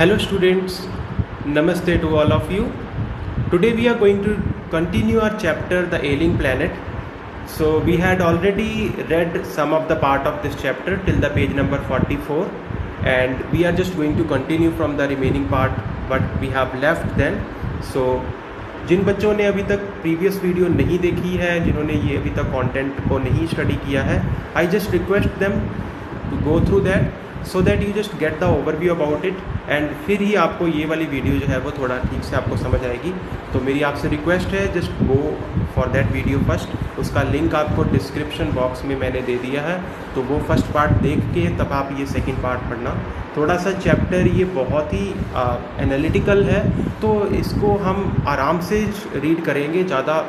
Hello students, Namaste to all of you. Today we are going to continue our chapter The Ailing Planet. So we had already read some of the part of this chapter till the page number 44 and we are just going to continue from the remaining part what we have left then. So जिन बच्चों ने अभी तक previous video नहीं देखी है, जिन्होंने ये अभी तक कंटेंट को नहीं स्टडी किया है, I just request them to go through that so that you just get the overview about it and फिर ही आपको ये वाली वीडियो जो है वो थोड़ा ठीक से आपको समझ आएगी. तो मेरी आपसे रिक्वेस्ट है, just go for that video first. उसका लिंक आपको डिस्क्रिप्शन बॉक्स में मैंने दे दिया है, तो वो फर्स्ट पार्ट देख के तब आप ये सेकंड पार्ट पढ़ना. थोड़ा सा चैप्टर ये बहुत ही एनालिटिकल है, तो इसको हम आराम से रीड करेंगे, ज़्यादा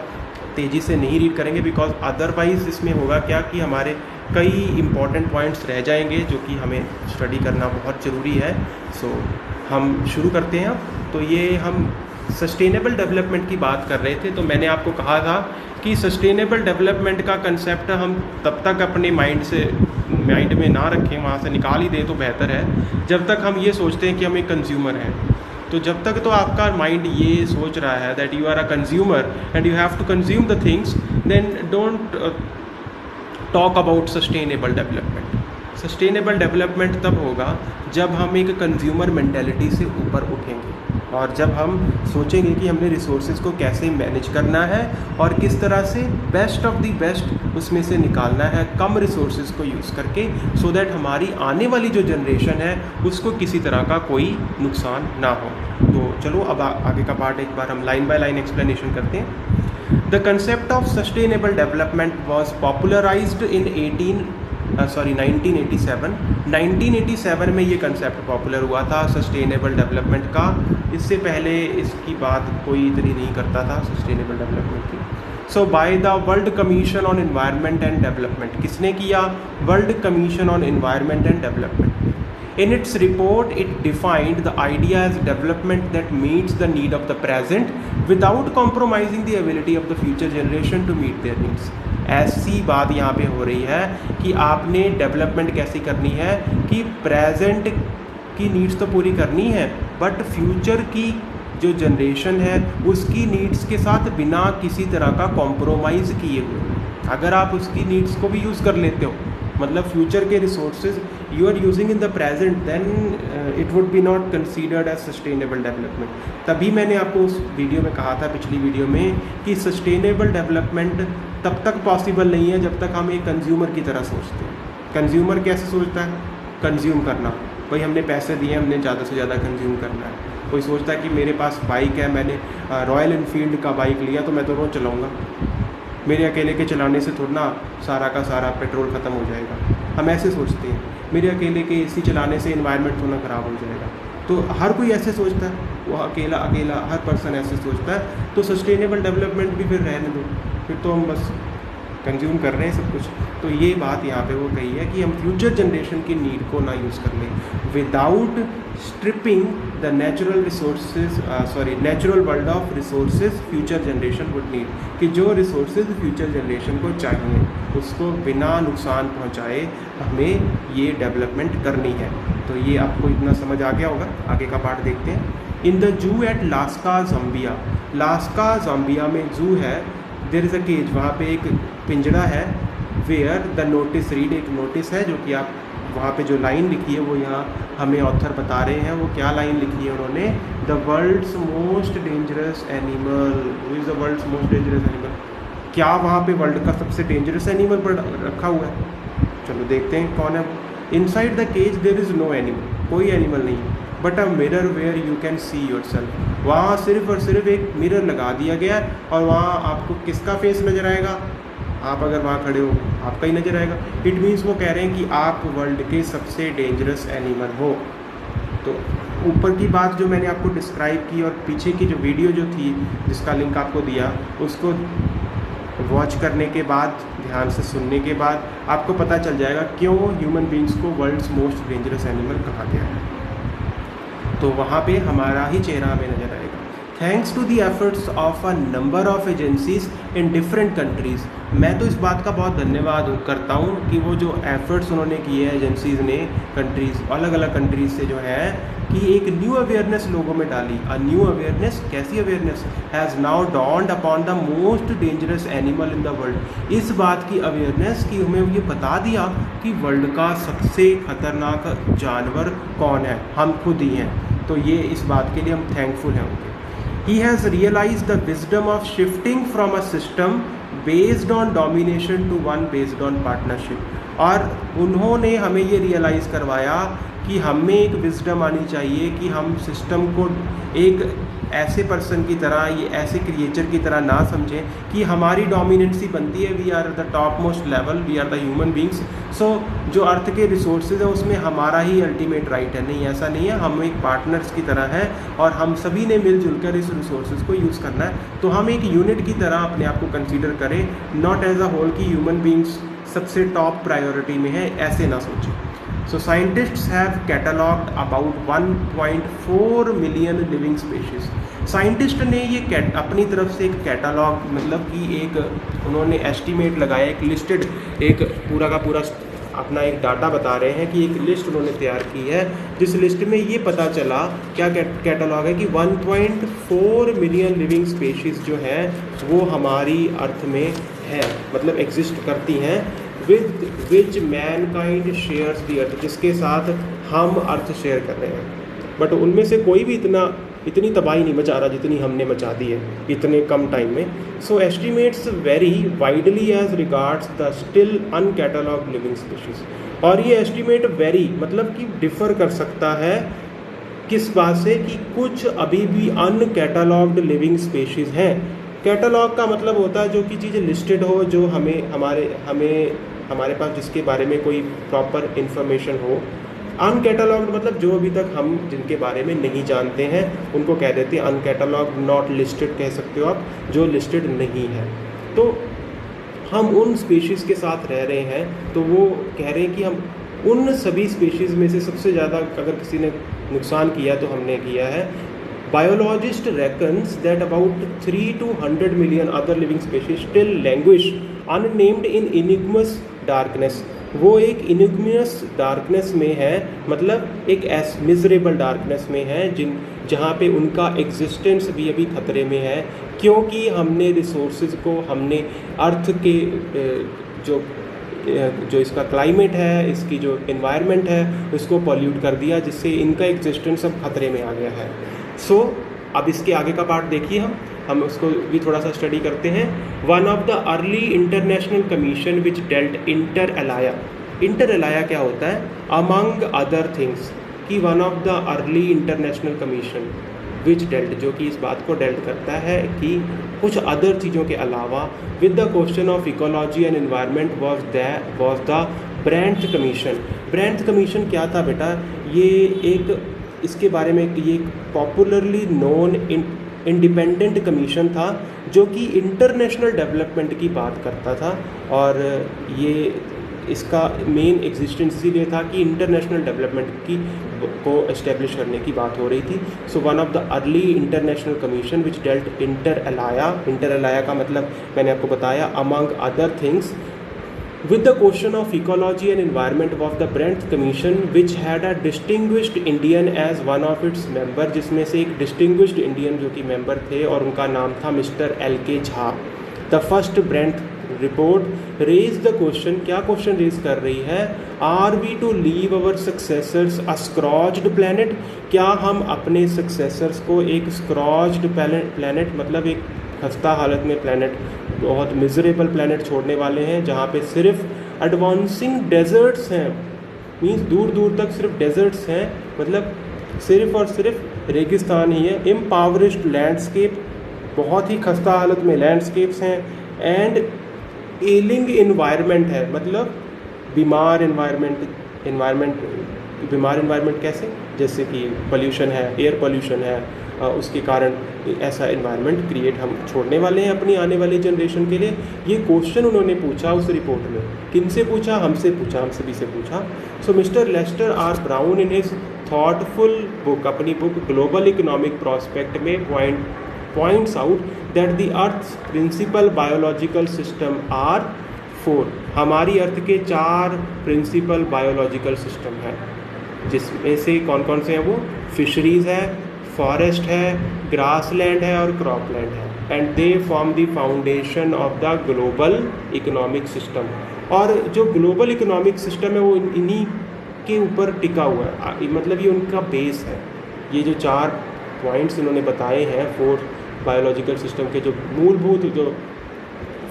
तेज़ी से नहीं रीड करेंगे, बिकॉज अदरवाइज़ इसमें होगा क्या कि हमारे कई इंपॉर्टेंट पॉइंट्स रह जाएंगे जो कि हमें स्टडी करना बहुत ज़रूरी है. सो हम शुरू करते हैं अब. तो ये हम सस्टेनेबल डेवलपमेंट की बात कर रहे थे, तो मैंने आपको कहा था कि सस्टेनेबल डेवलपमेंट का कंसेप्ट हम तब तक अपने माइंड में ना रखें, वहाँ से निकाल ही दें तो बेहतर है, जब तक हम ये सोचते हैं कि हम एक कंज्यूमर हैं. तो जब तक तो आपका माइंड ये सोच रहा है that you are a consumer and you have to consume the things, then don't talk about sustainable development. Sustainable development तब होगा जब हम एक कंज्यूमर मेंटालिटी से ऊपर उठेंगे और जब हम सोचेंगे कि हमने रिसोर्सेज को कैसे मैनेज करना है और किस तरह से बेस्ट ऑफ द बेस्ट उसमें से निकालना है कम रिसोर्सेज को यूज़ करके, सो दैट हमारी आने वाली जो जनरेशन है उसको किसी तरह का कोई नुकसान ना हो. तो चलो अब आगे का पार्ट एक बार हम लाइन बाय लाइन एक्सप्लेनेशन करते हैं. The concept of sustainable development was popularized in 1987. 1987 में ये कंसेप्ट पॉपुलर हुआ था सस्टेनेबल डेवलपमेंट का. इससे पहले इसकी बात कोई इतनी नहीं करता था सस्टेनेबल डेवलपमेंट की. So by the world commission on environment and development. किसने किया? World commission on environment and development. In its report, it defined the idea as development that meets the need of the present without compromising the ability of the future generation to meet their needs. ऐसी बात यहाँ पे हो रही है कि आपने development कैसी करनी है कि प्रेजेंट की नीड्स तो पूरी करनी है, बट फ्यूचर की जो जनरेशन है उसकी नीड्स के साथ बिना किसी तरह का कॉम्प्रोमाइज़ किए हुए. अगर आप उसकी नीड्स को भी यूज़ कर लेते हो, मतलब फ्यूचर के resources you are using in the present, then it would be not considered as sustainable development. तभी मैंने आपको उस वीडियो में कहा था, पिछली वीडियो में, कि सस्टेनेबल डेवलपमेंट तब तक पॉसिबल नहीं है जब तक हम एक कंज्यूमर की तरह सोचते हैं. कंज्यूमर कैसे सोचता है? कंज्यूम करना. भाई हमने पैसे दिए, हमने ज़्यादा से ज़्यादा कंज्यूम करना है. कोई सोचता है कि मेरे पास बाइक है, मैंने रॉयल एनफील्ड का बाइक लिया तो मैं तो रोज़ चलाऊँगा, मेरे अकेले के चलाने से थोड़ा ना सारा का सारा पेट्रोल ख़त्म हो जाएगा. हम ऐसे सोचते हैं. मेरे अकेले के एसी चलाने से एनवायरनमेंट थोड़ा ख़राब हो जाएगा. तो हर कोई ऐसे सोचता है, वो अकेला हर पर्सन ऐसे सोचता है. तो सस्टेनेबल डेवलपमेंट भी फिर रहने दो, फिर तो हम बस कंज्यूम कर रहे हैं सब कुछ. तो ये बात यहाँ पे वो कही है कि हम फ्यूचर जनरेशन की नीड को ना यूज़ कर लें without stripping the natural world of resources future generation would need. कि जो रिसोर्सेज फ्यूचर जनरेशन को चाहिए उसको बिना नुकसान पहुँचाए हमें ये डेवलपमेंट करनी है. तो ये आपको इतना समझ आ गया होगा. आगे का पार्ट देखते हैं. In the zoo at Lusaka Zambia. Lusaka Zambia में जू है, देयर इज़ अ केज, वहाँ पे एक पिंजड़ा है. वेयर द नोटिस रीड, एक नोटिस है जो कि आप वहाँ पे जो लाइन लिखी है वो यहाँ हमें ऑथर बता रहे हैं. वो क्या लाइन लिखी है उन्होंने? The world's most dangerous animal. Who is the world's most dangerous animal? क्या वहाँ पे वर्ल्ड का सबसे डेंजरस एनिमल पर रखा हुआ है? चलो देखते हैं कौन है. Inside the cage there is no animal. कोई एनिमल नहीं है, but a mirror where you can see yourself. वहाँ सिर्फ और सिर्फ एक मिरर लगा दिया गया है और वहाँ आपको किसका फेस नज़र आएगा? आप अगर वहाँ खड़े हो आपका ही नज़र आएगा. इट मीन्स वो कह रहे हैं कि आप वर्ल्ड के सबसे डेंजरस एनिमल हो. तो ऊपर की बात जो मैंने आपको डिस्क्राइब की और पीछे की जो वीडियो जो थी जिसका लिंक आपको दिया, उसको वॉच करने के बाद, ध्यान से सुनने के बाद आपको पता चल जाएगा क्यों ह्यूमन बींग्स को वर्ल्ड्स मोस्ट डेंजरस एनिमल कहा गया है. तो वहाँ पे हमारा ही चेहरा हमें नज़र आएगा. Thanks to the efforts of a number of agencies in different countries. मैं तो इस बात का बहुत धन्यवाद करता हूँ कि वो जो एफर्ट्स उन्होंने किए हैं एजेंसीज़ ने, कंट्रीज़ अलग अलग कंट्रीज़ से जो है, कि एक न्यू अवेयरनेस लोगों में डाली। अ न्यू अवेयरनेस, कैसी awareness? Has now dawned upon the most dangerous animal in the world. इस बात की अवेयरनेस कि हमें ये बता दिया कि वर्ल्ड का सबसे खतरनाक जानवर कौन है, हम खुद ही हैं। तो ये इस बात के लिए हम थैंकफुल हैं उनके। He has realized the wisdom of shifting from a system based on domination to one based on partnership। और उन्होंने हमें ये रियलाइज़ करवाया कि हमें एक विजडम आनी चाहिए कि हम सिस्टम को एक ऐसे पर्सन की तरह, ये ऐसे क्रिएचर की तरह ना समझें कि हमारी डोमिनेंसी बनती है, we are the top most level, we are the human beings. So जो अर्थ के रिसोर्सेज है उसमें हमारा ही अल्टीमेट राइट है। नहीं, ऐसा नहीं है, हम एक पार्टनर्स की तरह हैं और हम सभी ने मिलजुल कर इस रिसोर्सेज को यूज़ करना है। तो हम एक यूनिट की तरह अपने आप को कंसीडर करें, नॉट एज अ होल कि ह्यूमन बींग्स सबसे टॉप प्रायोरिटी में है, ऐसे ना सोचें। So scientists have catalogued about 1.4 million living species। Scientist ने ये अपनी तरफ से एक कैटलॉग, मतलब कि एक उन्होंने एस्टीमेट लगाया, एक लिस्टेड, एक पूरा का पूरा अपना एक डाटा बता रहे हैं कि एक लिस्ट उन्होंने तैयार की है, जिस लिस्ट में ये पता चला, क्या कैटलॉग है, कि 1.4 मिलियन लिविंग स्पीशीज़ जो है वो हमारी अर्थ में है, मतलब एग्जिस्ट करती हैं, विद विच मैनकाइंड शेयर्स दी अर्थ, जिसके साथ हम अर्थ शेयर कर रहे हैं। बट उनमें से कोई भी इतनी तबाही नहीं मचा रहा जितनी हमने मचा दी है इतने कम टाइम में। So estimates very widely as regards the still uncatalogued living species. और ये एस्टिमेट वेरी मतलब कि डिफ़र कर सकता है किस बात से, कि कुछ अभी भी अनकैटलॉग्ड लिविंग स्पीशीज़ हैं। कैटलॉग का मतलब होता है जो कि चीज़ें लिस्टेड हो, जो हमारे पास जिसके बारे में कोई प्रॉपर इन्फॉर्मेशन हो। अनकैटलॉग्ड मतलब जो अभी तक हम जिनके बारे में नहीं जानते हैं उनको कह देते हैं अनकैटलॉग्ड, नॉट लिस्टेड कह सकते हो आप, जो लिस्टेड नहीं है। तो हम उन स्पीशीज़ के साथ रह रहे हैं, तो वो कह रहे हैं कि हम उन सभी स्पीशीज़ में से सबसे ज़्यादा अगर किसी ने नुकसान किया तो हमने किया है। Biologist reckons that about 3 to 100 million other living species still languish unnamed in enigmous darkness। वो एक इनिग्मियस डार्कनेस में है, मतलब एक मिजरेबल डार्कनेस में है जहाँ पे उनका एग्जिस्टेंस भी अभी खतरे में है, क्योंकि हमने रिसोर्सेज को, हमने अर्थ के जो इसका क्लाइमेट है, इसकी जो एनवायरनमेंट है, उसको पॉल्यूट कर दिया, जिससे इनका एग्जिस्टेंस अब खतरे में आ गया है। सो अब इसके आगे का पार्ट देखिए, हम उसको भी थोड़ा सा स्टडी करते हैं। One of the early international commission which dealt inter alia क्या होता है? अमंग अदर थिंग्स, कि one of the early international commission which dealt, जो कि इस बात को डेल्ट करता है कि कुछ अदर चीज़ों के अलावा with the question of ecology and environment was the Brundtland commission. Brundtland commission क्या था बेटा? ये एक, इसके बारे में ये एक पॉपुलरली नोन इंडिपेंडेंट कमीशन था जो कि इंटरनेशनल डेवलपमेंट की बात करता था, और ये इसका मेन एग्जिस्टेंस इसीलिए था कि इंटरनेशनल डेवलपमेंट की को एस्टेब्लिश करने की बात हो रही थी। So one of the early international commission which dealt inter alia का मतलब मैंने आपको बताया, among other things with the question of ecology and environment of the Brent Commission which had a distinguished Indian as one of its member, जिसमें से एक distinguished Indian जो कि member थे और उनका नाम था mister LK Jha. The first Brent report raised the question, क्या क्वेश्चन रेज कर रही है? Are we to leave our successors a scorched planet? क्या हम अपने successors को एक scorched planet मतलब एक खस्ता हालत में प्लैनेट, बहुत मिजरेबल प्लैनेट छोड़ने वाले हैं, जहाँ पे सिर्फ एडवांसिंग डेजर्ट्स हैं, मीन्स दूर दूर तक सिर्फ डेजर्ट्स हैं, मतलब सिर्फ और सिर्फ रेगिस्तान ही है। इम्पावरिश्ड लैंडस्केप, बहुत ही खस्ता हालत में लैंडस्केप्स हैं, एंड एलिंग इन्वायरमेंट है, मतलब बीमार इन्वायरमेंट कैसे? जैसे कि पोल्यूशन है, एयर पोल्यूशन है, उसके कारण ऐसा इन्वायरमेंट क्रिएट हम छोड़ने वाले हैं अपनी आने वाली जनरेशन के लिए। ये क्वेश्चन उन्होंने पूछा उस रिपोर्ट में। किनसे पूछा? हमसे पूछा, हम सभी से पूछा। So mister Lester R Brown in his thoughtful book, अपनी बुक ग्लोबल इकोनॉमिक प्रॉस्पेक्ट में points out that the Earth's principal biological system are 4. हमारी अर्थ के 4 प्रिंसिपल बायोलॉजिकल सिस्टम है, जिसमें से कौन कौन से हैं वो? फिशरीज़ है, फॉरेस्ट है, ग्रासलैंड है और क्रॉपलैंड है, and they form the foundation of the global economic system. और जो ग्लोबल इकोनॉमिक सिस्टम है वो इन्हीं के ऊपर टिका हुआ है, मतलब ये उनका बेस है। ये जो 4 पॉइंट्स इन्होंने बताए हैं 4 बायोलॉजिकल सिस्टम के, जो मूलभूत जो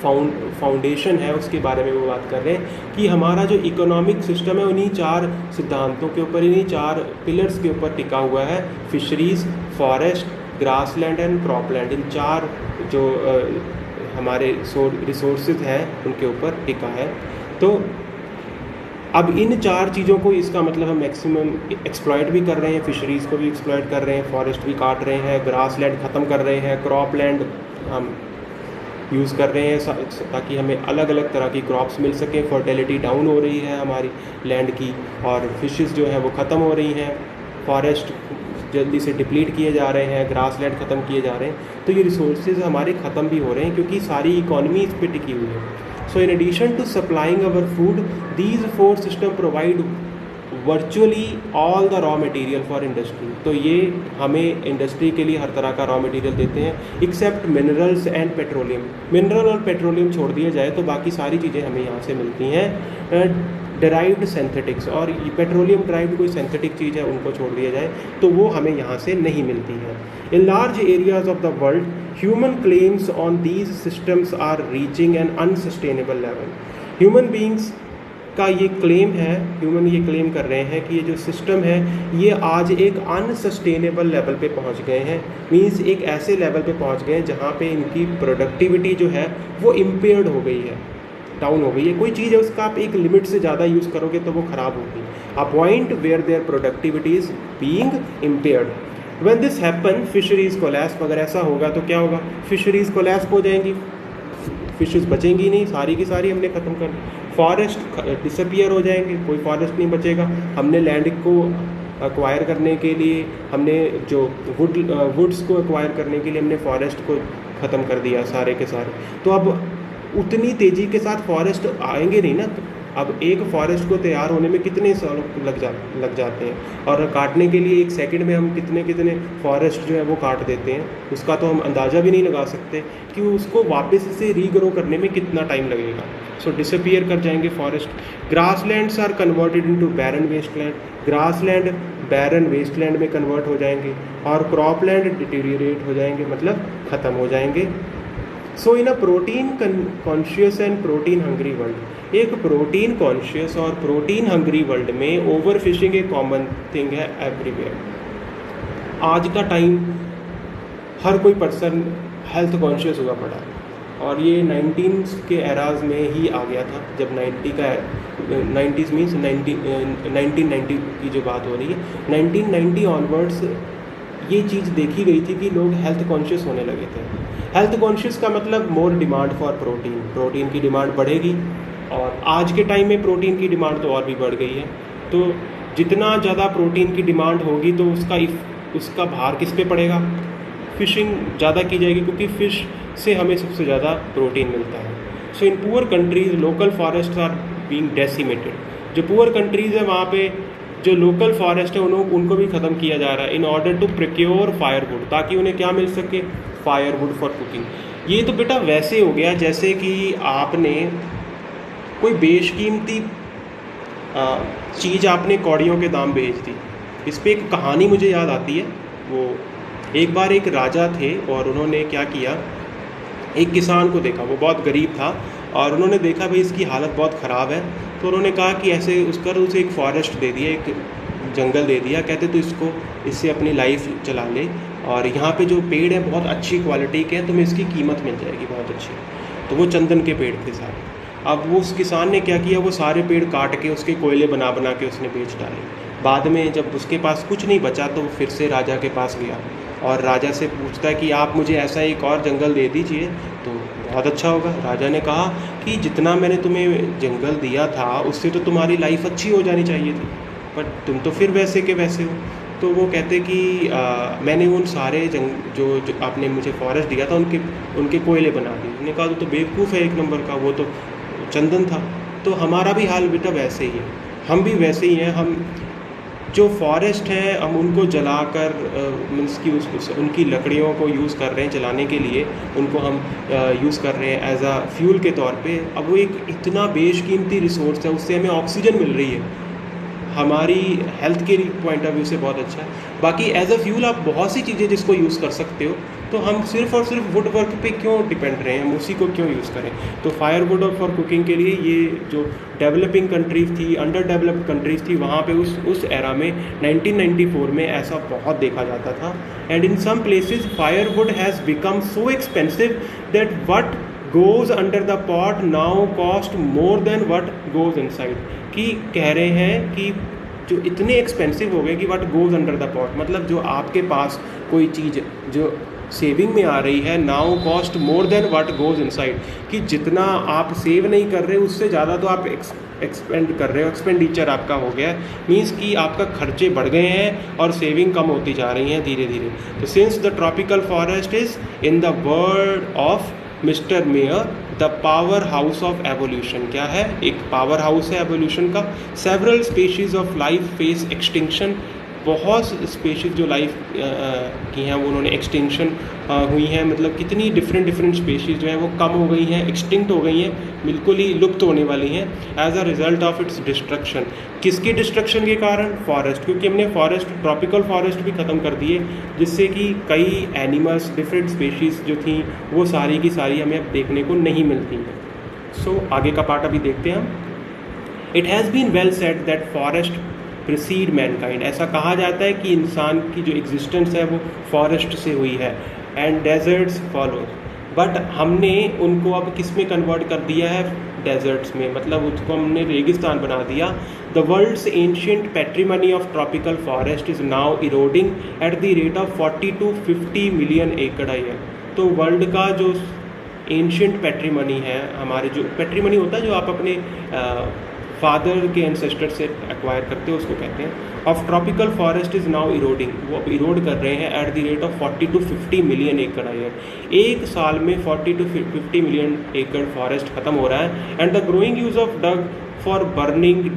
फाउंडेशन है उसके बारे में वो बात कर रहे हैं कि हमारा जो इकोनॉमिक सिस्टम है उन्हीं 4 सिद्धांतों के ऊपर, इन्हीं 4 पिलर्स के ऊपर टिका हुआ है। Fisheries, forest, grassland and cropland, in 4 जो हमारे रिसोर्सेज हैं उनके ऊपर टिका है। तो अब इन 4 चीज़ों को, इसका मतलब हम मैक्सिमम एक्सप्लॉइट भी कर रहे हैं, फिशरीज़ को भी एक्सप्लॉइट कर रहे हैं, फॉरेस्ट भी काट रहे हैं, ग्रासलैंड ख़त्म कर रहे हैं, क्रॉपलैंड हम यूज़ कर रहे हैं ताकि हमें अलग अलग तरह की क्रॉप्स मिल सकें। फर्टिलिटी डाउन हो रही है हमारी लैंड की, और फिशेस जो है वो ख़त्म हो रही हैं, फॉरेस्ट जल्दी से डिप्लीट किए जा रहे हैं, ग्रासलैंड ख़त्म किए जा रहे हैं। तो ये रिसोर्सेज हमारे ख़त्म भी हो रहे हैं क्योंकि सारी इकॉनमी इस पर टिकी हुई है। So in addition to supplying our food, these 4 system provide virtually all the raw material for industry. तो ये हमें इंडस्ट्री के लिए हर तरह का रॉ मटेरियल देते हैं, except minerals and petroleum. Mineral और पेट्रोलियम छोड़ दिया जाए तो बाकी सारी चीज़ें हमें यहाँ से मिलती हैं। डिराइव्ड सिंथेटिक्स, और ये पेट्रोलियम डिराइव्ड कोई सिंथेटिक चीज़ है उनको छोड़ दिया जाए तो वो हमें यहाँ से नहीं मिलती है। In large areas of the world human claims on these systems are reaching an unsustainable level. Human beings का ये क्लेम है, ह्यूमन ये क्लेम कर रहे हैं कि ये जो सिस्टम है ये आज एक अनसस्टेनेबल लेवल पे पहुंच गए हैं। मींस एक ऐसे लेवल पे पहुंच गए हैं जहाँ पे इनकी प्रोडक्टिविटी जो है वो इम्पेयर्ड हो गई है, डाउन हो गई है। कोई चीज़ है उसका आप एक लिमिट से ज़्यादा यूज़ करोगे तो वो ख़राब होगी। A point where their productivity is being impaired. When this happen fisheries collapse, अगर ऐसा होगा तो क्या होगा? फिशरीज़ कोलैप्स हो जाएंगी, फिशेस बचेंगी नहीं, सारी की सारी हमने ख़त्म कर दी। फॉरेस्ट डिसअपियर हो जाएंगे, कोई फॉरेस्ट नहीं बचेगा। हमने लैंड को एक्वायर करने के लिए, हमने जो वुड्स को एक्वायर करने के लिए हमने फॉरेस्ट को ख़त्म कर दिया सारे के सारे। तो अब उतनी तेज़ी के साथ फॉरेस्ट आएंगे नहीं ना। तो अब एक फॉरेस्ट को तैयार होने में कितने साल लग जाते हैं, और काटने के लिए 1 सेकंड में हम कितने फॉरेस्ट जो है वो काट देते हैं, उसका तो हम अंदाज़ा भी नहीं लगा सकते कि उसको वापस से रीग्रो करने में कितना टाइम लगेगा। सो डिसअपियर कर जाएंगे forest. Grasslands are converted into barren wasteland, grassland barren wasteland में कन्वर्ट हो जाएंगे, और क्रॉपलैंड डिटीरियरेट हो जाएंगे, मतलब ख़त्म हो जाएंगे। So in a protein conscious and protein hungry world, एक प्रोटीन कॉन्शियस और प्रोटीन हंग्री वर्ल्ड में ओवर फिशिंग एक कॉमन थिंग है एवरीवेयर। आज का टाइम हर कोई पर्सन हेल्थ कॉन्शियस हुआ पड़ा है, और ये 19 के एराज में ही आ गया था, जब 90s मीन्स 1990 की जो बात हो रही है, 1990 ऑनवर्ड्स ये चीज़ देखी गई थी कि लोग हेल्थ कॉन्शियस होने लगे थे। हेल्थ कॉन्शियस का मतलब more demand for protein, protein की डिमांड बढ़ेगी, और आज के टाइम में प्रोटीन की डिमांड तो और भी बढ़ गई है। तो जितना ज़्यादा प्रोटीन की डिमांड होगी तो उसका भार किस पे पड़ेगा? फिशिंग ज़्यादा की जाएगी, क्योंकि फ़िश से हमें सबसे ज़्यादा प्रोटीन मिलता है। So in poor countries local forest are being decimated. जो पुअर कंट्रीज़ है वहाँ पे जो लोकल फॉरेस्ट है उनको भी ख़त्म किया जा रहा है, in order to procure firewood, ताकि उन्हें क्या मिल सके? Firewood for cooking. ये तो बेटा वैसे हो गया जैसे कि आपने कोई बेशकीमती चीज़ आपने कौड़ियों के दाम बेच दी। इस पर एक कहानी मुझे याद आती है। वो एक बार एक राजा थे और उन्होंने क्या किया, एक किसान को देखा, वो बहुत गरीब था, और उन्होंने देखा भाई इसकी हालत बहुत ख़राब है, तो उन्होंने कहा कि ऐसे उसे एक फॉरेस्ट दे दिया, एक जंगल दे दिया। कहते तो इससे अपनी लाइफ चला ले, और यहाँ पे जो पेड़ हैं बहुत अच्छी क्वालिटी के हैं, तुम्हें इसकी कीमत मिल जाएगी बहुत अच्छी। तो वो चंदन के पेड़ थे सारे। अब वो उस किसान ने क्या किया, वो सारे पेड़ काट के उसके कोयले बना के उसने बेच डाले। बाद में जब उसके पास कुछ नहीं बचा तो वो फिर से राजा के पास गया और राजा से पूछता है कि आप मुझे ऐसा एक और जंगल दे दीजिए तो बहुत अच्छा होगा। राजा ने कहा कि जितना मैंने तुम्हें जंगल दिया था उससे तो तुम्हारी लाइफ अच्छी हो जानी चाहिए थी, पर तुम तो फिर वैसे के वैसे हो। तो वो कहते कि मैंने उन सारे जो आपने मुझे फॉरेस्ट दिया था उनके कोयले बना दिए। मैंने कहा तो बेवकूफ़ है एक नंबर का, वो तो चंदन था। तो हमारा भी हाल बेटा वैसे ही है, हम भी वैसे ही हैं। हम जो फॉरेस्ट है हम उनको जलाकर मीन्स की उनकी लकड़ियों को यूज़ कर रहे हैं जलाने के लिए, उनको हम यूज़ कर रहे हैं एज अ फ्यूल के तौर पे। अब वो एक इतना बेशकीमती रिसोर्स है, उससे हमें ऑक्सीजन मिल रही है, हमारी हेल्थ के पॉइंट ऑफ व्यू से बहुत अच्छा है। बाकी एज अ फ्यूल आप बहुत सी चीज़ें जिसको यूज़ कर सकते हो, तो हम सिर्फ और सिर्फ वुड वर्क पे क्यों डिपेंड रहे हैं, हम उसी को क्यों यूज़ करें। तो फायर वुड और फॉर कुकिंग के लिए ये जो डेवलपिंग कंट्रीज थी, अंडर डेवलप्ड कंट्रीज थी, वहाँ पे उस एरा में 1994 में ऐसा बहुत देखा जाता था। And in some places firewood has become so expensive that what goes under the pot now cost more than what goes inside. कि कह रहे हैं कि जो इतने एक्सपेंसिव हो गए कि what goes under the pot, मतलब जो आपके पास कोई चीज़ जो सेविंग में आ रही है, now cost more then what goes inside, कि जितना आप सेव नहीं कर रहे उससे ज़्यादा तो आप एक्सपेंड कर रहे हो, एक्सपेंडिचर आपका हो गया। मीन्स कि आपका खर्चे बढ़ गए हैं और सेविंग कम होती जा रही हैं धीरे धीरे। तो since the tropical forest is in the word of mister mayor the power house of evolution. क्या है? एक पावर हाउस है एवोल्यूशन का। Several species of life face extinction. बहुत स्पीशीज़ जो लाइफ की हैं वो उन्होंने एक्सटिंक्शन हुई हैं, मतलब कितनी डिफरेंट स्पीशीज़ जो हैं वो कम हो गई हैं, एक्सटिंक्ट हो गई हैं, बिल्कुल ही लुप्त होने वाली हैं as a result of its destruction. किसकी डिस्ट्रक्शन के कारण? फॉरेस्ट, क्योंकि हमने फॉरेस्ट, ट्रॉपिकल फॉरेस्ट भी ख़त्म कर दिए, जिससे कि कई एनिमल्स, डिफरेंट स्पीशीज़ जो थी वो सारी की सारी हमें अब देखने को नहीं मिलती हैं। सो आगे का पार्ट अभी देखते हैं हम। It has been well said that forest preceded mankind. ऐसा कहा जाता है कि इंसान की जो एग्जिस्टेंस है वो फॉरेस्ट से हुई है। एंड डेजर्ट्स फॉलो, बट हमने उनको अब किस में कन्वर्ट कर दिया है? डेजर्ट्स में, मतलब उसको हमने रेगिस्तान बना दिया। The world's ancient patrimony of tropical forest is now eroding at the rate of 40 to 50 million acre a year। तो वर्ल्ड का जो एंशिएंट पैट्रीमनी है, हमारे जो पैट्रीमनी होता है जो आप अपने फादर के एंसेस्टर से एक्वायर करते हो, उसको कहते हैं। Of tropical forest is now eroding, वो अब इरोड कर रहे हैं eight the rate of 40 to 50 million acre a year। एक साल में 40 to 50 मिलियन एकड़ फॉरेस्ट खत्म हो रहा है। And the growing use of dung for burning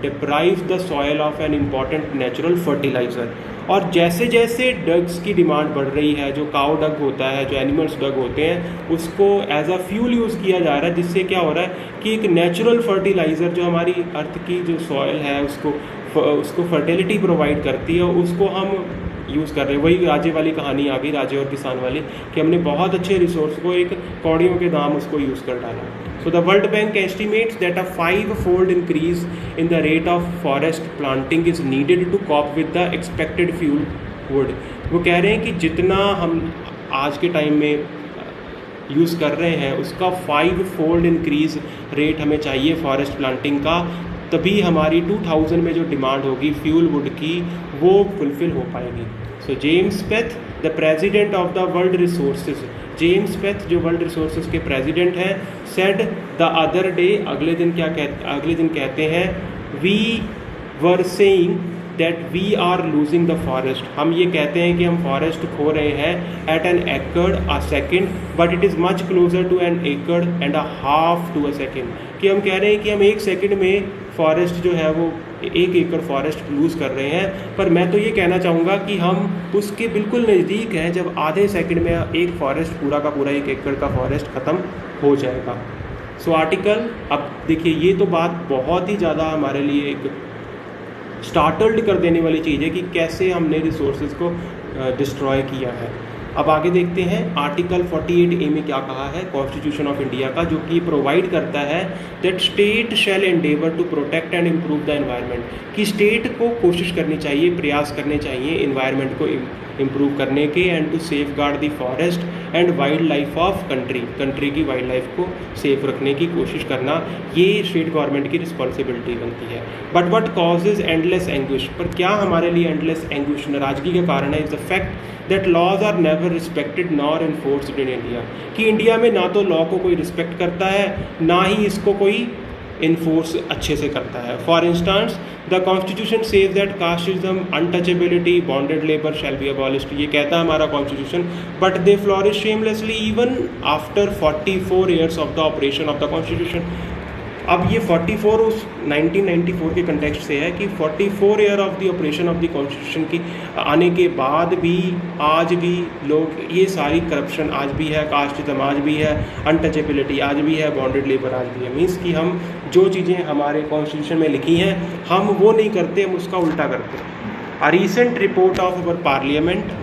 deprives the soil of an important natural fertilizer. और जैसे जैसे डग्स की डिमांड बढ़ रही है, जो काउ डग होता है, जो एनिमल्स डग होते हैं, उसको एज अ फ्यूल यूज़ किया जा रहा है, जिससे क्या हो रहा है कि एक नेचुरल फर्टिलाइज़र जो हमारी अर्थ की जो सॉयल है उसको फर्टिलिटी प्रोवाइड करती है, उसको हम यूज़ कर रहे हैं। वही राजे वाली कहानी आ गई, राजे और किसान वाली, कि हमने बहुत अच्छे रिसोर्स को एक कौड़ियों के दाम उसको यूज़ कर डाला। So the World Bank estimates that a 5-fold increase in the rate of forest planting is needed to cope with the expected fuel wood। वो कह रहे हैं कि जितना हम आज के टाइम में यूज़ कर रहे हैं उसका 5-fold इंक्रीज़ रेट हमें चाहिए फॉरेस्ट प्लांटिंग का, तभी हमारी 2000 में जो डिमांड होगी फ्यूल वुड की वो फुलफ़िल हो पाएगी। So James Speth, the president of the world resources, James Speth जो वर्ल्ड रिसोर्सेज के प्रेसिडेंट हैं, सेड द अदर डे, अगले दिन कहते हैं, we were saying that we are losing the forest. हम ये कहते हैं कि हम फॉरेस्ट खो रहे हैं at an acre a second, but it is much closer to an acre and a half to a second. कि हम कह रहे हैं कि हम एक सेकेंड में फॉरेस्ट जो है वो 1 एकड़ फॉरेस्ट लूज़ कर रहे हैं, पर मैं तो ये कहना चाहूँगा कि हम उसके बिल्कुल नज़दीक हैं जब आधे सेकंड में एक फॉरेस्ट पूरा का पूरा 1 एकड़ का फॉरेस्ट ख़त्म हो जाएगा। सो आर्टिकल, अब देखिए ये तो बात बहुत ही ज़्यादा हमारे लिए एक स्टार्टल्ड कर देने वाली चीज़ है कि कैसे हमने रिसोर्सेज को डिस्ट्रॉय किया है। अब आगे देखते हैं आर्टिकल 48A में क्या कहा है कॉन्स्टिट्यूशन ऑफ इंडिया का, जो कि प्रोवाइड करता है that state shall endeavour to protect and improve the environment. कि स्टेट को कोशिश करनी चाहिए, प्रयास करने चाहिए एनवायरनमेंट को इम्प्रूव करने के, and to safeguard the forest and wild life of country की वाइल्ड लाइफ को सेफ रखने की कोशिश करना, ये स्टेट गवर्नमेंट की रिस्पॉन्सिबिलिटी बनती है। But what causes endless anguish, पर क्या हमारे लिए एंडलेस एंग्विश, नाराजगी का कारण है, is the fact that laws are never respected nor enforced in India. कि इंडिया में ना तो लॉ को कोई रिस्पेक्ट करता है, ना ही इसको कोई इन्फोर्स अच्छे से करता है। For instance the constitution says that casteism, untouchability, bonded labour shall be abolished, ये कहता है हमारा constitution, but they flourish shamelessly even after 44 years of the operation of the constitution. अब ये 44 उस 1994 के कंटेक्स्ट से है कि 44 year of the operation of the constitution की आने के बाद भी आज भी लोग ये सारी करप्शन आज भी है, कास्टिज्म आज भी है, अनटचेबिलिटी आज भी है, बॉन्डेड लेबर आज भी है। मीन्स कि हम जो चीज़ें हमारे कॉन्स्टिट्यूशन में लिखी हैं हम वो नहीं करते, हम उसका उल्टा करते हैं। A recent report of our parliament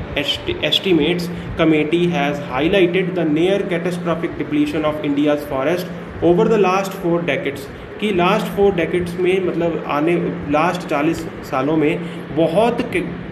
estimates committee has highlighted the near catastrophic depletion of India's forest over the last 4 decades कि लास्ट 4 डेकेड्स में मतलब आने लास्ट 40 सालों में बहुत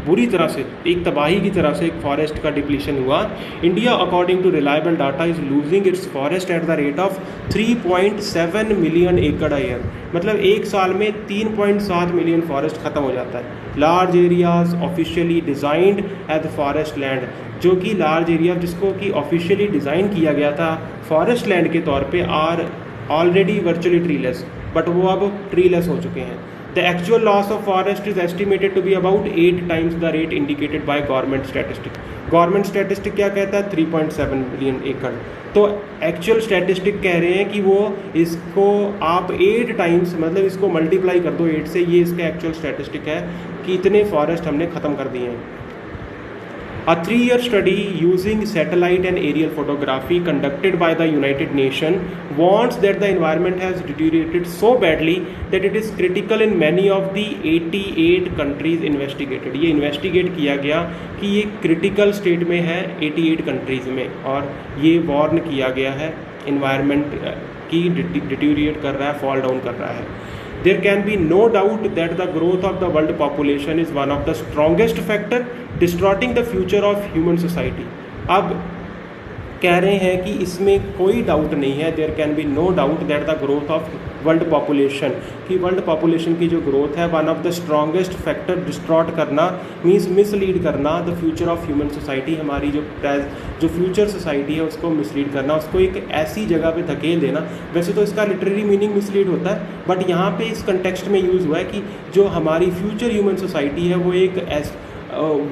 बुरी तरह से एक तबाही की तरह से एक फॉरेस्ट का डिप्लीशन हुआ। India according to reliable data is losing its forest at the rate of 3.7 million acre a year, मतलब एक साल में 3.7 मिलियन फॉरेस्ट ख़त्म हो जाता है। Large areas officially designed as forest land, जो कि लार्ज एरिया जिसको कि ऑफिशियली डिज़ाइन किया गया था फॉरेस्ट लैंड के तौर पे are already virtually treeless, but वो अब ट्रीलेस हो चुके हैं। The actual loss of forest is estimated to be about 8 times the rate indicated by government statistic. Government statistic क्या कहता है? 3.7 मिलियन एकड़। तो एक्चुअल स्टैटिस्टिक कह रहे हैं कि वो इसको आप 8 टाइम्स मतलब इसको मल्टीप्लाई कर दो 8 से, ये इसका एक्चुअल स्टैटिस्टिक है कि इतने फॉरेस्ट हमने ख़त्म कर दिए हैं। A 3-year study using satellite and aerial photography conducted by the United Nations warns that the environment has deteriorated so badly that it is critical in many of the 88 countries investigated। ये investigate किया गया कि ये critical state में है 88 countries में, और ये वार्न किया गया है इन्वायरमेंट की डिटीरिएट कर रहा है, फॉल डाउन कर रहा है। There can be no doubt that the growth of the world population is one of the strongest factor distorting the future of human society। अब कह रहे हैं कि इसमें कोई डाउट नहीं है, there can be no doubt that the growth of world population, कि वर्ल्ड पॉपुलेशन की जो ग्रोथ है one of the strongest factor distort करना मीन्स मिसलीड करना the future of human society, हमारी जो फ्यूचर सोसाइटी है उसको मिसलीड करना, उसको एक ऐसी जगह पे धकेल देना। वैसे तो इसका लिटरेरी मीनिंग मिसलीड होता है, बट यहाँ पे इस कंटेक्स्ट में यूज़ हुआ है कि जो हमारी फ्यूचर ह्यूमन सोसाइटी है वो एक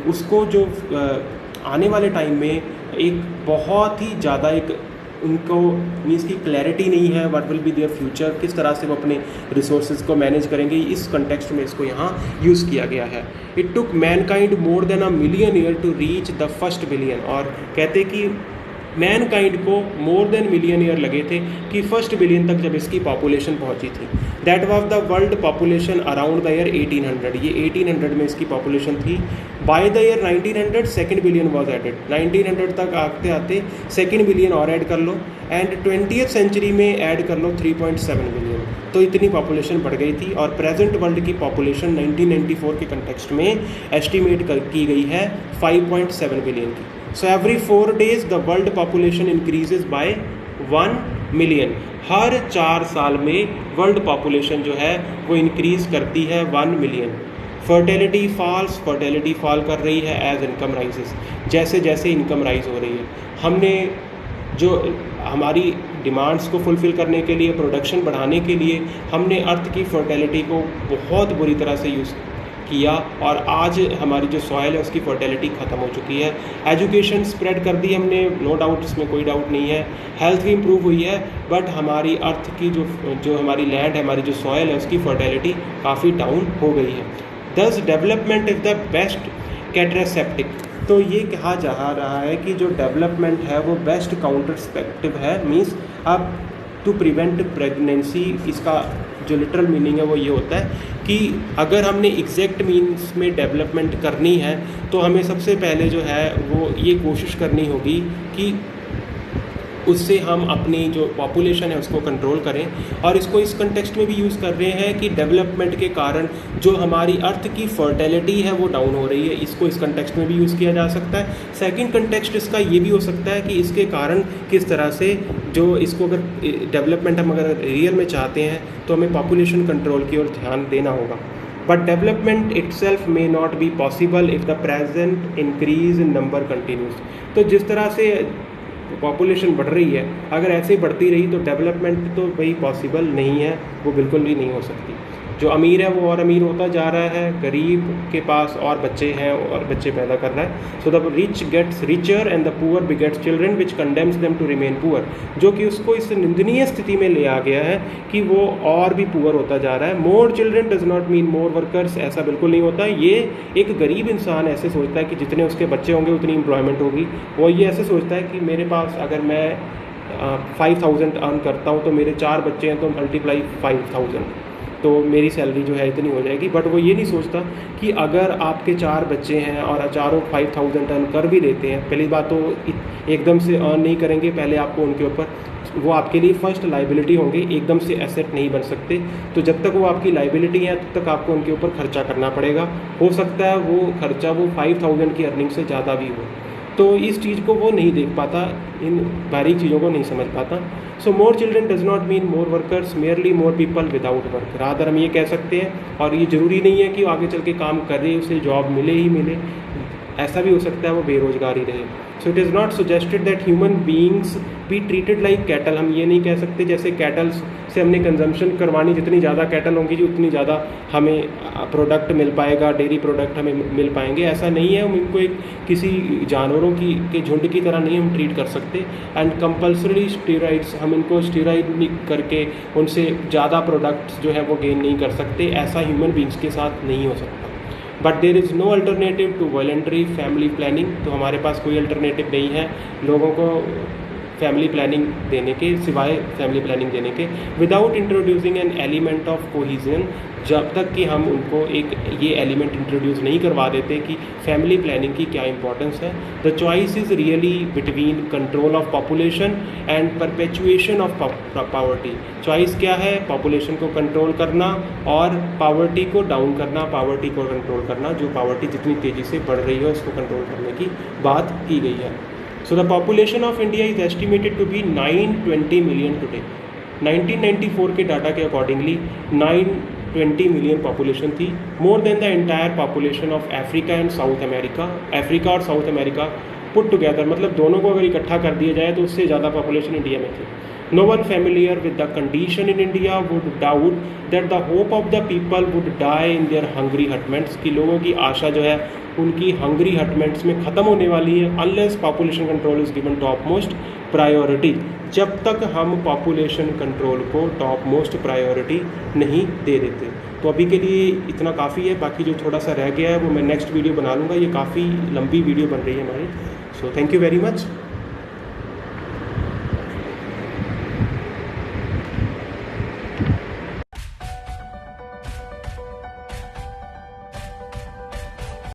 उसको जो आने वाले टाइम में एक बहुत ही ज़्यादा एक उनको मीन्स की क्लैरिटी नहीं है what will be their future, किस तरह से वो अपने रिसोर्सेज को मैनेज करेंगे, इस कंटेक्स्ट में इसको यहाँ यूज़ किया गया है। It took mankind more than a million year to reach the first billion, और कहते कि मैनकाइंड को मोर देन मिलियन ईयर लगे थे कि फर्स्ट बिलियन तक जब इसकी पॉपुलेशन पहुंची थी। That was the world population around the year 1800, ये 1800 में इसकी पॉपुलेशन थी। By the year 1900 second billion was added, 1900 तक आते आते सेकेंड बिलियन और ऐड कर लो, एंड 20th सेंचुरी में ऐड कर लो 3.7 बिलियन, तो इतनी पॉपुलेशन बढ़ गई थी। और प्रेजेंट वर्ल्ड की पॉपुलेशन 1994 के कंटेक्स्ट में एस्टिमेट की गई है 5.7 बिलियन की। So every 4 days the world population increases by 1 million। हर 4 साल में वर्ल्ड पॉपुलेशन जो है वो इंक्रीज़ करती है 1 मिलियन। फर्टिलिटी फॉल कर रही है एज इनकम राइजेस, जैसे जैसे इनकम राइज हो रही है। हमने जो हमारी डिमांड्स को फुलफ़िल करने के लिए, प्रोडक्शन बढ़ाने के लिए हमने अर्थ की फर्टिलिटी को बहुत बुरी तरह से यूज़ किया, और आज हमारी जो सॉइल है उसकी फर्टिलिटी ख़त्म हो चुकी है। एजुकेशन स्प्रेड कर दी हमने, नो डाउट, इसमें कोई डाउट नहीं है। हेल्थ भी इम्प्रूव हुई है, बट हमारी अर्थ की जो हमारी लैंड है, हमारी जो सॉइल है उसकी फर्टिलिटी काफ़ी डाउन हो गई है। दस डेवलपमेंट इज़ द बेस्ट कैटरासेप्टिक, तो ये कहा जा रहा है कि जो डेवलपमेंट है वो बेस्ट काउंटरसेप्टिव है, मीन्स अब टू प्रिवेंट प्रेगनेंसी। इसका जो लिटरल मीनिंग है वो ये होता है कि अगर हमने एग्जैक्ट मीन्स में डेवलपमेंट करनी है तो हमें सबसे पहले जो है वो ये कोशिश करनी होगी कि उससे हम अपनी जो पॉपुलेशन है उसको कंट्रोल करें। और इसको इस कंटेक्स्ट में भी यूज़ कर रहे हैं कि डेवलपमेंट के कारण जो हमारी अर्थ की फर्टिलिटी है वो डाउन हो रही है, इसको इस कंटेक्स्ट में भी यूज़ किया जा सकता है। सेकंड कंटेक्स्ट इसका ये भी हो सकता है कि इसके कारण किस तरह से जो इसको अगर डेवलपमेंट हम अगर रियल में चाहते हैं तो हमें पॉपुलेशन कंट्रोल की ओर ध्यान देना होगा। But development itself may not be possible if the present increase in number continues. तो जिस तरह से पॉपुलेशन बढ़ रही है, अगर ऐसे ही बढ़ती रही तो डेवलपमेंट तो भाई पॉसिबल नहीं है, वो बिल्कुल भी नहीं हो सकती। जो अमीर है वो और अमीर होता जा रहा है, गरीब के पास और बच्चे हैं और बच्चे पैदा कर रहा है। So the rich gets richer and the poor begets children which condemns them to remain poor, जो कि उसको इस निंदनीय स्थिति में ले आ गया है कि वो और भी पुअर होता जा रहा है। मोर children does not mean more workers, ऐसा बिल्कुल नहीं होता। ये एक गरीब इंसान ऐसे सोचता है कि जितने उसके बच्चे होंगे उतनी एम्प्लॉयमेंट होगी। वो ये ऐसे सोचता है कि मेरे पास अगर मैं 5000 अर्न करता हूँ तो मेरे 4 बच्चे हैं तो मल्टीप्लाई 5000, तो मेरी सैलरी जो है इतनी हो जाएगी। बट वो ये नहीं सोचता कि अगर आपके 4 बच्चे हैं और चारों 5000 अर्न कर भी लेते हैं, पहली बात तो एकदम से अर्न नहीं करेंगे, पहले आपको उनके ऊपर, वो आपके लिए फर्स्ट लाइबिलिटी होंगे, एकदम से एसेट नहीं बन सकते। तो जब तक वो आपकी लाइबिलिटी है तब तक आपको उनके ऊपर खर्चा करना पड़ेगा। हो सकता है वो खर्चा वो 5000 की अर्निंग से ज़्यादा भी हो। तो इस चीज़ को वो नहीं देख पाता, इन बारीक चीज़ों को नहीं समझ पाता। So more children does not mean more workers, merely more people without work. Rather हम ये कह सकते हैं, और ये ज़रूरी नहीं है कि आगे चल के काम कर रहे उसे जॉब मिले ही मिले, ऐसा भी हो सकता है वो बेरोजगार ही रहे। So it is not suggested that human beings be treated like cattle. हम ये नहीं कह सकते जैसे कैटल से हमने कंजम्पशन करवानी, जितनी ज़्यादा कैटल होंगी जी उतनी ज़्यादा हमें प्रोडक्ट मिल पाएगा, डेयरी प्रोडक्ट हमें मिल पाएंगे, ऐसा नहीं है। हम इनको एक किसी जानवरों के झुंड की तरह नहीं हम ट्रीट कर सकते। एंड कंपल्सरी स्टीरॉइड्स, हम इनको स्टीरॉइड करके उनसे ज़्यादा प्रोडक्ट्स जो है वो गेन नहीं कर सकते, ऐसा ह्यूमन बींग्स के साथ नहीं हो सकता। But there is no alternative to voluntary family planning. तो हमारे पास कोई अल्टरनेटिव नहीं है लोगों को फैमिली प्लानिंग देने के, सिवाय फैमिली प्लानिंग देने के, without introducing an element of cohesion. जब तक कि हम उनको एक ये एलिमेंट इंट्रोड्यूस नहीं करवा देते कि फैमिली प्लानिंग की क्या इंपॉर्टेंस है। The choice is really between control of population and perpetuation of poverty. Choice क्या है? पॉपुलेशन को कंट्रोल करना और पावर्टी को डाउन करना, पावर्टी को कंट्रोल करना। जो पावर्टी जितनी तेज़ी से बढ़ रही है उसको कंट्रोल करने की बात की गई है। So the population of India is estimated to be 920 million today. 1994 के डाटा के अकॉर्डिंगली 920 मिलियन पॉपुलेशन थी, more than the entire population of Africa and south America. Africa और साउथ अमेरिका पुट टुगेदर, मतलब दोनों को अगर इकट्ठा कर दिया जाए तो उससे ज़्यादा पॉपुलेशन इंडिया में थी। No one familiar with the condition in India would doubt that the hope of the people would die in their hungry hutments, कि लोगों की आशा जो है उनकी hungry hutments में ख़त्म होने वाली है unless population control is given top most priority। जब तक हम population control को top most priority नहीं दे देते। तो अभी के लिए इतना काफ़ी है, बाकी जो थोड़ा सा रह गया है वो मैं नेक्स्ट वीडियो बना लूँगा। ये काफ़ी लंबी वीडियो बन रही है हमारी। So thank you very much.